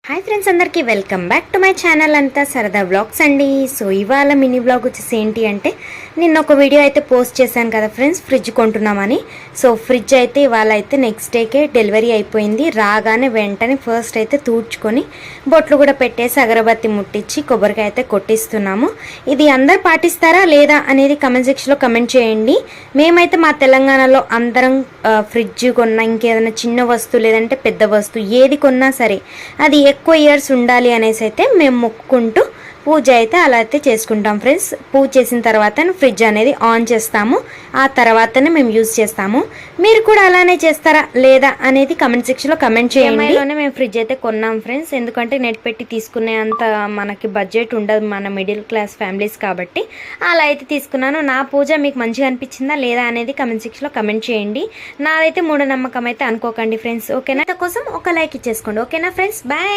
Hi friends, అందరికీ welcome back to my channel అంతా సరదా వ్లాగ్స్ అండి. సో ఇవాళ మినీ వ్లాగ్ వచ్చేసి ఏంటి అంటే, నిన్న ఒక వీడియో అయితే పోస్ట్ చేశాను కదా ఫ్రెండ్స్, ఫ్రిడ్జ్ కొంటున్నామని. సో ఫ్రిడ్జ్ అయితే ఇవాళ అయితే నెక్స్ట్ డేకే డెలివరీ అయిపోయింది. రాగానే వెంటనే ఫస్ట్ అయితే తూడ్చుకొని బొట్లు కూడా పెట్టేసి అగరబత్తి ముట్టించి కొబ్బరికాయ అయితే కొట్టిస్తున్నాము. ఇది అందరు పాటిస్తారా లేదా అనేది కమెంట్ సెక్షన్లో కమెంట్ చేయండి. మేమైతే మా తెలంగాణలో అందరం ఫ్రిడ్జ్ కొన్నా, ఇంకేదైనా చిన్న వస్తువు లేదంటే పెద్ద వస్తువు ఏది కొన్నా సరే అది ఎక్కువ ఇయర్స్ ఉండాలి అనేసి అయితే మేము మొక్కుకుంటూ పూజ అయితే అలా అయితే చేసుకుంటాం ఫ్రెండ్స్. పూజ చేసిన తర్వాత ఫ్రిడ్జ్ అనేది ఆన్ చేస్తాము, ఆ తర్వాతనే మేము యూజ్ చేస్తాము. మీరు కూడా అలానే చేస్తారా లేదా అనేది కమెంట్ సెక్షన్లో కమెంట్ చేయండి. మేము ఫ్రిడ్జ్ అయితే కొన్నాం ఫ్రెండ్స్, ఎందుకంటే నెట్ పెట్టి తీసుకునే అంత మనకి బడ్జెట్ ఉండదు మన మిడిల్ క్లాస్ ఫ్యామిలీస్ కాబట్టి అలా అయితే తీసుకున్నాను. నా పూజ మీకు మంచిగా అనిపించిందా లేదా అనేది కమెంట్ సెక్షన్లో కమెంట్ చేయండి. నాదైతే మూఢనమ్మకం అయితే అనుకోకండి ఫ్రెండ్స్, ఓకేనా? కోసం ఒక లైక్ ఇచ్చేసుకోండి, ఓకేనా ఫ్రెండ్స్? బాయ్.